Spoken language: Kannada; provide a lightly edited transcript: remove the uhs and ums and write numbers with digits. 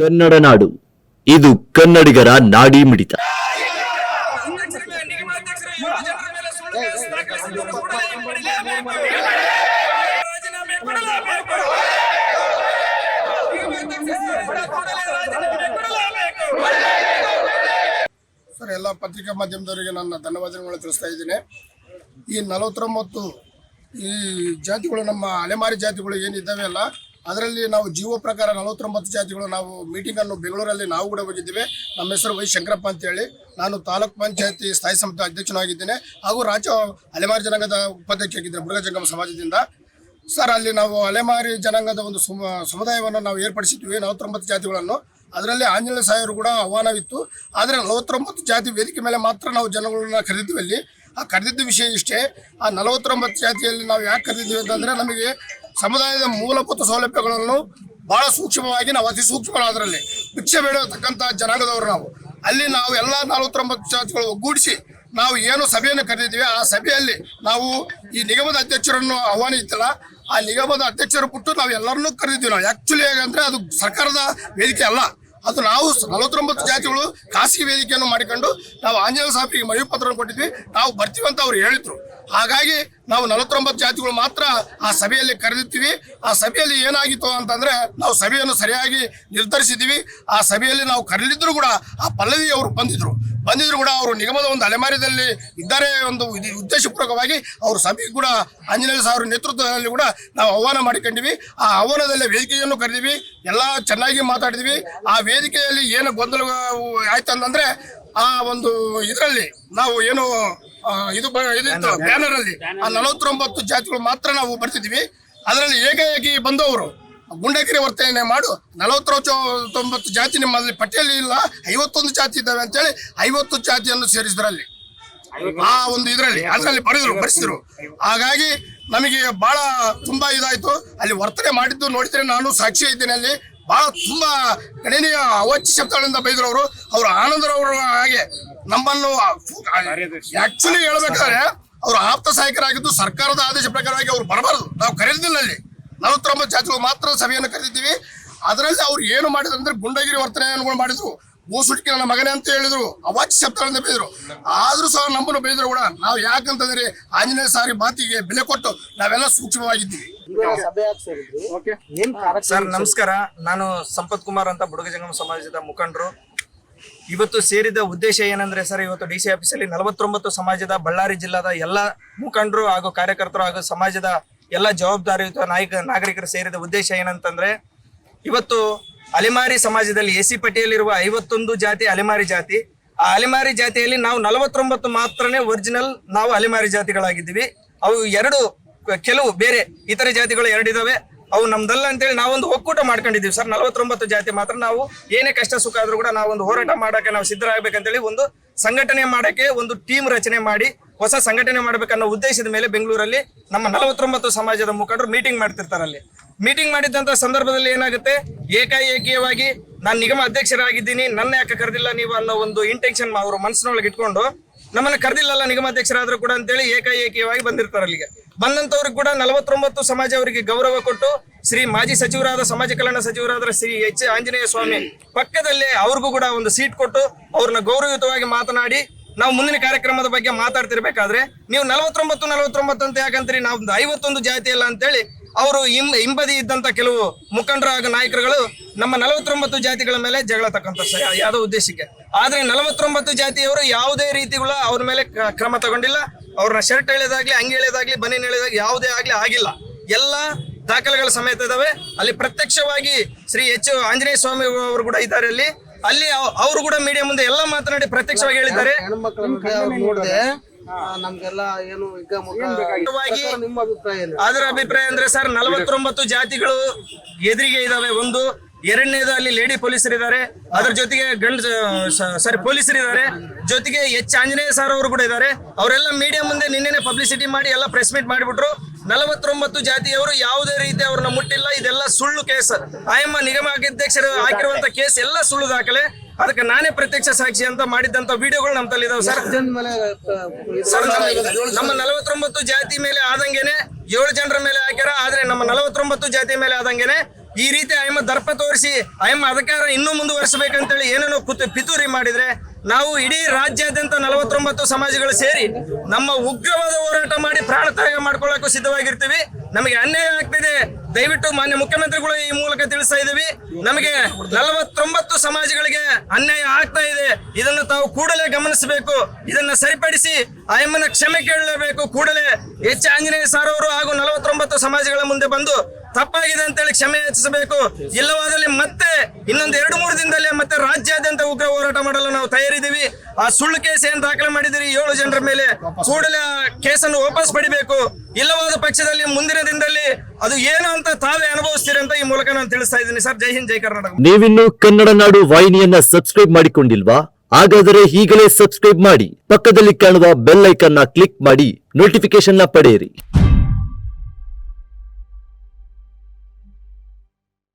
ಕನ್ನಡ ನಾಡು, ಇದು ಕನ್ನಡಿಗರ ನಾಡಿ ಮಿಡಿತ. ಸರ್, ಎಲ್ಲ ಪತ್ರಿಕಾ ಮಾಧ್ಯಮದವರಿಗೆ ನನ್ನ ಧನ್ಯವಾದಗಳು ತಿಳಿಸ್ತಾ ಇದ್ದೀನಿ. ಈ 49 ಈ ಜಾತಿಗಳು, ನಮ್ಮ ಅಲೆಮಾರಿ ಜಾತಿಗಳು ಏನಿದ್ದಾವೆ ಅಲ್ಲ, ಅದರಲ್ಲಿ ನಾವು ಜೀವ ಪ್ರಕಾರ 49 ಜಾತಿಗಳು ನಾವು ಮೀಟಿಂಗನ್ನು ಬೆಂಗಳೂರಲ್ಲಿ ನಾವು ಕೂಡ ಹೋಗಿದ್ದೇವೆ. ನಮ್ಮ ಹೆಸರು ವೈ ಶಂಕರಪ್ಪ ಅಂತೇಳಿ. ನಾನು ತಾಲೂಕ್ ಪಂಚಾಯತಿ ಸ್ಥಾಯಿ ಸಮಿತಿ ಅಧ್ಯಕ್ಷನಾಗಿದ್ದೇನೆ ಹಾಗೂ ರಾಜ್ಯ ಅಲೆಮಾರಿ ಜನಾಂಗದ ಉಪಾಧ್ಯಕ್ಷ ಆಗಿದ್ದೇನೆ ಮುರುಘಾ ಸಮಾಜದಿಂದ. ಸರ್, ಅಲ್ಲಿ ನಾವು ಅಲೆಮಾರಿ ಜನಾಂಗದ ಒಂದು ಸಮುದಾಯವನ್ನು ನಾವು ಏರ್ಪಡಿಸಿದ್ವಿ, 49 ಜಾತಿಗಳನ್ನು. ಅದರಲ್ಲಿ ಆಂಜನೇಯ ಸಾಹೇಬರು ಕೂಡ ಆಹ್ವಾನವಿತ್ತು. ಆದರೆ 49 ಜಾತಿ ವೇದಿಕೆ ಮೇಲೆ ಮಾತ್ರ ನಾವು ಜನಗಳನ್ನ ಕರೆದಿದ್ವಿ. ಅಲ್ಲಿ ಆ ಕರೆದಿದ್ದ ವಿಷಯ ಇಷ್ಟೇ. ಆ 49 ಜಾತಿಯಲ್ಲಿ ನಾವು ಯಾಕೆ ಕರೆದಿದ್ವಿ ಅಂತಂದರೆ, ನಮಗೆ ಸಮುದಾಯದ ಮೂಲಭೂತ ಸೌಲಭ್ಯಗಳನ್ನು ಭಾಳ ಸೂಕ್ಷ್ಮವಾಗಿ, ನಾವು ಅತಿ ಸೂಕ್ಷ್ಮಗಳಾದರಲ್ಲಿ ಭಿಕ್ಷೆ ಬೇಡತಕ್ಕಂಥ ಜನಾಂಗದವರು ನಾವು. ಅಲ್ಲಿ ನಾವು ಎಲ್ಲ 49 ಜಾತಿಗಳು ಒಗ್ಗೂಡಿಸಿ ನಾವು ಏನು ಸಭೆಯನ್ನು ಕರೆದಿದ್ದೀವಿ, ಆ ಸಭೆಯಲ್ಲಿ ನಾವು ಈ ನಿಗಮದ ಅಧ್ಯಕ್ಷರನ್ನು ಆಹ್ವಾನಿಸಿಲ್ಲ. ಆ ನಿಗಮದ ಅಧ್ಯಕ್ಷರು ಬಿಟ್ಟು ನಾವು ಎಲ್ಲರನ್ನೂ ಕರೆದಿದ್ದೀವಿ. ನಾವು ಆ್ಯಕ್ಚುಲಿ ಹೇಗಂದರೆ ಅದು ಸರ್ಕಾರದ ವೇದಿಕೆ ಅಲ್ಲ, ಅದು ನಾವು 49 ಜಾತಿಗಳು ಖಾಸಗಿ ವೇದಿಕೆಯನ್ನು ಮಾಡಿಕೊಂಡು ನಾವು ಆಂಜನೇಯ ಸಾಹೇಬರಿಗೆ ಮನವಿ ಪತ್ರ ಕೊಟ್ಟಿದ್ವಿ. ನಾವು ಬರ್ತೀವಿ ಅಂತ ಅವ್ರು ಹೇಳಿದ್ರು. ಹಾಗಾಗಿ ನಾವು 49 ಜಾತಿಗಳು ಮಾತ್ರ ಆ ಸಭೆಯಲ್ಲಿ ಕರೆದಿರ್ತೀವಿ. ಆ ಸಭೆಯಲ್ಲಿ ಏನಾಗಿತ್ತು ಅಂತಂದರೆ, ನಾವು ಸಭೆಯನ್ನು ಸರಿಯಾಗಿ ನಿರ್ಧರಿಸಿದ್ದೀವಿ. ಆ ಸಭೆಯಲ್ಲಿ ನಾವು ಕರೆದಿದ್ರು ಕೂಡ ಆ ಪಲ್ಲವಿ ಅವರು ಬಂದಿದ್ರು ಕೂಡ ಅವರು ನಿಗಮದ ಒಂದು ಅಲೆಮಾರಿದಲ್ಲಿ ಇದ್ದಾರೆ ಒಂದು ಉದ್ದೇಶಪೂರ್ವಕವಾಗಿ ಅವರು ಸಭೆಗೆ ಕೂಡ ಆಂಜನೇಯ ಸಾಹೇಬರ ನೇತೃತ್ವದಲ್ಲಿ ಕೂಡ ನಾವು ಆಹ್ವಾನ ಮಾಡಿಕೊಂಡಿವಿ. ಆ ಆಹ್ವಾನದಲ್ಲಿ ವೇದಿಕೆಯನ್ನು ಕರೆದಿವಿ, ಎಲ್ಲ ಚೆನ್ನಾಗಿ ಮಾತಾಡಿದ್ವಿ. ಆ ವೇದಿಕೆಯಲ್ಲಿ ಏನು ಗೊಂದಲ ಆಯ್ತು ಅಂತಂದರೆ, ಆ ಒಂದು ಇದರಲ್ಲಿ ನಾವು ಏನು ಇದಿತ್ತು ಬ್ಯಾನರ್ ಅಲ್ಲಿ ಆ 49 ಜಾತಿಗಳು ಮಾತ್ರ ನಾವು ಬರ್ತಿದ್ವಿ. ಅದರಲ್ಲಿ ಏಕಾಏಕಿ ಬಂದವರು ಗುಂಡಗಿರಿ ವರ್ತನೆ ಮಾಡು 49 ಜಾತಿ ನಿಮ್ಮಲ್ಲಿ ಪಟ್ಟಿಯಲ್ಲಿ ಇಲ್ಲ, 51 ಜಾತಿ ಇದ್ದಾವೆ ಅಂತೇಳಿ 50 ಜಾತಿಯನ್ನು ಸೇರಿಸಿದ್ರಲ್ಲಿ ಆ ಒಂದು ಅದರಲ್ಲಿ ಬರೆಸಿದ್ರು. ಹಾಗಾಗಿ ನಮಗೆ ಬಹಳ ತುಂಬಾ ಇದಾಯ್ತು. ಅಲ್ಲಿ ವರ್ತನೆ ಮಾಡಿದ್ದು ನೋಡಿದ್ರೆ ನಾನು ಸಾಕ್ಷಿ ಇದ್ದೇನೆ. ಅಲ್ಲಿ ಬಹಳ ತುಂಬಾ ಗಣನೀಯ ಅವಾಚ್ಯ ಶಬ್ದಗಳಿಂದ ಬೈದ್ರು ಅವರು ಆನಂದರವರು. ಹಾಗೆ ನಮ್ಮನ್ನು ಆಕ್ಚುಲಿ ಹೇಳ್ಬೇಕಾದ್ರೆ ಅವರು ಆಪ್ತ ಸಹಾಯಕರಾಗಿದ್ದು ಸರ್ಕಾರದ ಆದೇಶ ಪ್ರಕಾರವಾಗಿ ಅವ್ರು ಬರಬಾರದು. ನಾವು ಕರೆದಿಲ್ಲ. ಅಲ್ಲಿ 49 ಜಾತಿಗಳು ಮಾತ್ರ ಸಭೆಯನ್ನು ಕರೆದಿದ್ದೀವಿ. ಅದರಲ್ಲಿ ಅವ್ರು ಏನು ಮಾಡಿದ್ರು ಅಂದ್ರೆ ಗುಂಡಗಿರಿ ವರ್ತನೆಯನ್ನು ಮಾಡಿದ್ರು. ಬೋಸುಟಿಕೆ ನನ್ನ ಮಗನೇ ಅಂತ ಹೇಳಿದ್ರು, ಅವಾಚ್ಯ ಶಬ್ದಗಳಿಂದ ಬೈದ್ರು. ಆದ್ರೂ ಸಹ ನಮ್ಮನ್ನು ಬೈದ್ರು ಕೂಡ ನಾವು ಯಾಕಂತಂದ್ರೆ ಆಂಜನೇಯ ಸಾರಿ ಮಾತಿಗೆ ಬೆಲೆ ಕೊಟ್ಟು ನಾವೆಲ್ಲ ಸೂಕ್ಷ್ಮವಾಗಿದ್ದೀವಿ. ಸರ್ ನಮಸ್ಕಾರ, ನಾನು ಸಂಪತ್ ಕುಮಾರ್ ಅಂತ ಬುಡಗಜಂಗಮ ಸಮಾಜದ ಮುಖಂಡರು. ಇವತ್ತು ಸೇರಿದ ಉದ್ದೇಶ ಏನಂದ್ರೆ ಸರ್, ಇವತ್ತು DC ಆಫೀಸಲ್ಲಿ 49 ಸಮಾಜದ ಬಳ್ಳಾರಿ ಜಿಲ್ಲಾದ ಎಲ್ಲ ಮುಖಂಡರು ಹಾಗೂ ಕಾರ್ಯಕರ್ತರು ಹಾಗೂ ಸಮಾಜದ ಎಲ್ಲ ಜವಾಬ್ದಾರಿಯುತ ನಾಗರಿಕರು ಸೇರಿದ ಉದ್ದೇಶ ಏನಂತಂದ್ರೆ, ಇವತ್ತು ಅಲೆಮಾರಿ ಸಮಾಜದಲ್ಲಿ SC ಪಟ್ಟಿಯಲ್ಲಿರುವ 51 ಜಾತಿ ಅಲೆಮಾರಿ ಜಾತಿ. ಆ ಅಲೆಮಾರಿ ಜಾತಿಯಲ್ಲಿ ನಾವು 49 ಮಾತ್ರನೇ ಒರಿಜಿನಲ್ ನಾವು ಅಲೆಮಾರಿ ಜಾತಿಗಳಾಗಿದ್ದೀವಿ. ಅವು ಕೆಲವು ಬೇರೆ ಇತರೆ ಜಾತಿಗಳು 2 ಇದಾವೆ, ಅವು ನಮ್ದಲ್ಲ ಅಂತೇಳಿ ನಾವೊಂದು ಒಕ್ಕೂಟ ಮಾಡ್ಕೊಂಡಿದ್ದೀವಿ ಸರ್. 49 ಜಾತಿ ಮಾತ್ರ ನಾವು ಏನೇ ಕಷ್ಟ ಸುಖ ಆದ್ರೂ ಕೂಡ ನಾವೊಂದು ಹೋರಾಟ ಮಾಡಕ್ಕೆ ನಾವು ಸಿದ್ಧರಾಗಬೇಕಂತೇಳಿ ಒಂದು ಸಂಘಟನೆ ಮಾಡಕ್ಕೆ ಒಂದು ಟೀಮ್ ರಚನೆ ಮಾಡಿ ಹೊಸ ಸಂಘಟನೆ ಮಾಡ್ಬೇಕನ್ನೋ ಉದ್ದೇಶದ ಮೇಲೆ ಬೆಂಗಳೂರಲ್ಲಿ ನಮ್ಮ 49 ಸಮಾಜದ ಮುಖಂಡರು ಮೀಟಿಂಗ್ ಮಾಡ್ತಿರ್ತಾರೆ. ಅಲ್ಲಿ ಮೀಟಿಂಗ್ ಮಾಡಿದಂತ ಸಂದರ್ಭದಲ್ಲಿ ಏನಾಗುತ್ತೆ, ಏಕಾಏಕಿಯವಾಗಿ ನಾನು ನಿಗಮ ಅಧ್ಯಕ್ಷರಾಗಿದ್ದೀನಿ, ನನ್ನ ಯಾಕೆ ಕರೆದಿಲ್ಲ ನೀವು ಅನ್ನೋ ಒಂದು ಇಂಟೆನ್ಷನ್ ಅವರು ಮನಸ್ಸಿನೊಳಗೆ ಇಟ್ಕೊಂಡು ನಮ್ಮನ್ನ ಕರೆದಿಲ್ಲಲ್ಲ ನಿಗಮ ಅಧ್ಯಕ್ಷರಾದ್ರೂ ಕೂಡ ಅಂತೇಳಿ ಏಕಾಏಕಿಯವಾಗಿ ಬಂದಿರ್ತಾರೆ. ಅಲ್ಲಿಗೆ ಬಂದಂತವ್ರಿಗೆ ಕೂಡ 49 ಸಮಾಜ ಅವರಿಗೆ ಗೌರವ ಕೊಟ್ಟು ಶ್ರೀ ಮಾಜಿ ಸಚಿವರಾದ ಸಮಾಜ ಕಲ್ಯಾಣ ಸಚಿವರಾದ ಶ್ರೀ H ಆಂಜನೇಯ ಸ್ವಾಮಿ ಪಕ್ಕದಲ್ಲೇ ಅವ್ರಿಗೂ ಕೂಡ ಒಂದು ಸೀಟ್ ಕೊಟ್ಟು ಅವ್ರನ್ನ ಗೌರವಯುತವಾಗಿ ಮಾತನಾಡಿ ನಾವು ಮುಂದಿನ ಕಾರ್ಯಕ್ರಮದ ಬಗ್ಗೆ ಮಾತಾಡ್ತಿರ್ಬೇಕಾದ್ರೆ ನೀವು 49 ಅಂತ ಯಾಕಂತೀರಿ, ನಾವು 51 ಜಾತಿ ಅಲ್ಲ ಅಂತೇಳಿ ಅವರು ಹಿಂಬದಿ ಇದ್ದಂತ ಕೆಲವು ಮುಖಂಡರ ಹಾಗೂ ನಾಯಕರುಗಳು ನಮ್ಮ 49 ಜಾತಿಗಳ ಮೇಲೆ ಜಗಳ ತಕ್ಕಂತ ಯಾವುದೋ ಉದ್ದೇಶಕ್ಕೆ. ಆದ್ರೆ 49 ಜಾತಿಯವರು ಯಾವುದೇ ರೀತಿಗಳ ಅವ್ರ ಮೇಲೆ ಕ್ರಮ ತಗೊಂಡಿಲ್ಲ. ಅವ್ರನ್ನ ಶರ್ಟ್ ಎಳೆದಾಗ್ಲಿ, ಅಂಗಿ ಎಳೆದಾಗ್ಲಿ, ಬನೀನ್ ಎಳೆದಾಗ್ಲಿ ಯಾವುದೇ ಆಗ್ಲಿ ಆಗಿಲ್ಲ. ಎಲ್ಲ ದಾಖಲೆಗಳ ಸಮೇತ ಇದಾವೆ. ಅಲ್ಲಿ ಪ್ರತ್ಯಕ್ಷವಾಗಿ ಶ್ರೀ H ಆಂಜನೇಯ ಸ್ವಾಮಿ ಅವರು ಕೂಡ ಇದ್ದಾರೆ. ಅಲ್ಲಿ ಅವರು ಕೂಡ ಮೀಡಿಯಾ ಮುಂದೆ ಎಲ್ಲ ಮಾತನಾಡಿ ಪ್ರತ್ಯಕ್ಷವಾಗಿ ಹೇಳಿದ್ದಾರೆ. ಅದರ ಅಭಿಪ್ರಾಯ ಅಂದ್ರೆ ಸರ್, 49 ಜಾತಿಗಳು ಎದುರಿಗೆ ಇದಾವೆ. ಒಂದು ಎರಡನೇದು ಅಲ್ಲಿ ಲೇಡಿ ಪೊಲೀಸರು ಇದ್ದಾರೆ, ಅದ್ರ ಜೊತೆಗೆ ಪೊಲೀಸರು ಇದ್ದಾರೆ, ಜೊತೆಗೆ H ಆಂಜನೇಯ ಸರ್ ಅವರು ಕೂಡ ಇದ್ದಾರೆ. ಅವರೆಲ್ಲ ಮೀಡಿಯಾ ಮುಂದೆ ನಿನ್ನೆ ಪಬ್ಲಿಸಿಟಿ ಮಾಡಿ ಎಲ್ಲ ಪ್ರೆಸ್ ಮೀಟ್ ಮಾಡಿಬಿಟ್ರು. 49 ಜಾತಿಯವರು ಯಾವುದೇ ರೀತಿ ಅವ್ರನ್ನ ಮುಟ್ಟಿಲ್ಲ, ಇದೆಲ್ಲ ಸುಳ್ಳು ಕೇಸ್. ಆಯಮ್ಮ ನಿಗಮ ಅಧ್ಯಕ್ಷರು ಹಾಕಿರುವಂತ ಕೇಸ್ ಎಲ್ಲ ಸುಳ್ಳು ದಾಖಲೆ. ಅದಕ್ಕೆ ನಾನೇ ಪ್ರತ್ಯಕ್ಷ ಸಾಕ್ಷಿ ಅಂತ ಮಾಡಿದಂತ ವಿಡಿಯೋಗಳು ನಮ್ಮ ತಲೆ ಇದಾವೆ ಸರ್. ನಮ್ಮ 49 ಜಾತಿ ಮೇಲೆ ಆದಂಗೆನೆ 7 ಜನರ ಮೇಲೆ ಹಾಕ್ಯಾರ. ಆದ್ರೆ ನಮ್ಮ 49 ಜಾತಿ ಮೇಲೆ ಆದಂಗೆನೆ ಈ ರೀತಿ ಆಯಮ್ಮ ದರ್ಪ ತೋರಿಸಿ ಆಯಮ್ಮ ಅಧಿಕಾರ ಇನ್ನೂ ಮುಂದುವರಿಸಬೇಕಂತೇಳಿ ಏನೇನೋ ಪಿತೂರಿ ಮಾಡಿದ್ರೆ ನಾವು ಇಡೀ ರಾಜ್ಯಾದ್ಯಂತ 49 ಸಮಾಜಗಳು ಸೇರಿ ನಮ್ಮ ಉಗ್ರವಾದ ಹೋರಾಟ ಮಾಡಿ ಪ್ರಾಣ ತ್ಯಾಗ ಮಾಡ್ಕೊಳ್ಳಕ್ಕೂ ಸಿದ್ಧವಾಗಿರ್ತೀವಿ. ನಮಗೆ ಅನ್ಯಾಯ ಆಗ್ತಿದೆ, ದಯವಿಟ್ಟು ಮಾನ್ಯ ಮುಖ್ಯಮಂತ್ರಿಗಳು ಈ ಮೂಲಕ ತಿಳಿಸ್ತಾ ಇದ್ದೀವಿ. ನಮಗೆ 49 ಸಮಾಜಗಳಿಗೆ ಅನ್ಯಾಯ ಆಗ್ತಾ ಇದೆ, ಇದನ್ನು ತಾವು ಕೂಡಲೇ ಗಮನಿಸಬೇಕು, ಇದನ್ನ ಸರಿಪಡಿಸಿ ಆಯಮ್ಮನ ಕ್ಷಮೆ ಕೇಳಲೇಬೇಕು. ಕೂಡಲೇ ಎಚ್ ಆಂಜನೇಯ ಸರ್ ಅವರು ಹಾಗೂ 49 ಸಮಾಜಗಳ ಮುಂದೆ ಬಂದು ತಪ್ಪಾಗಿದೆ ಅಂತೇಳಿ ಕ್ಷಮೆ ಯಾಚಿಸಬೇಕು. ಇಲ್ಲವಾದಲ್ಲಿ ಮತ್ತೆ ಇನ್ನೊಂದು 2-3 ದಿನದಲ್ಲಿ ಮತ್ತೆ ರಾಜ್ಯಾದ್ಯಂತ ಉಗ್ರ ಹೋರಾಟ ಮಾಡಲು ನಾವು ತಯಾರಿದ್ದೀವಿ. ಆ ಸುಳ್ಳು ಕೇಸ್ ಏನ್ ದಾಖಲೆ ಮಾಡಿದಿರಿ 7 ಜನರ ಮೇಲೆ, ಕೂಡಲೇ ಆ ಕೇಸನ್ನು ವಾಪಸ್ ಪಡಿಬೇಕು. ಇಲ್ಲವಾದ ಪಕ್ಷದಲ್ಲಿ ಮುಂದಿನ ದಿನದಲ್ಲಿ ಅದು ಏನು ಅಂತ ತಾವೇ ಅನುಭವಿಸ್ತೀರಿ ಅಂತ ಈ ಮೂಲಕ ನಾನು ತಿಳಿಸ್ತಾ ಇದ್ದೀನಿ ಸರ್. ಜೈ ಹಿಂದ್, ಜೈ ಕರ್ನಾಟಕ. ನೀವಿನ್ನು ಕನ್ನಡ ನಾಡು ವಾಹಿನಿಯನ್ನ ಸಬ್ಸ್ಕ್ರೈಬ್ ಮಾಡಿಕೊಂಡಿಲ್ವಾ? ಹಾಗಾದರೆ ಈಗಲೇ ಸಬ್ಸ್ಕ್ರೈಬ್ ಮಾಡಿ, ಪಕ್ಕದಲ್ಲಿ ಕಾಣುವ ಬೆಲ್ ಐಕನ್ನ ಕ್ಲಿಕ್ ಮಾಡಿ ನೋಟಿಫಿಕೇಶನ್ ಪಡೆಯಿರಿ.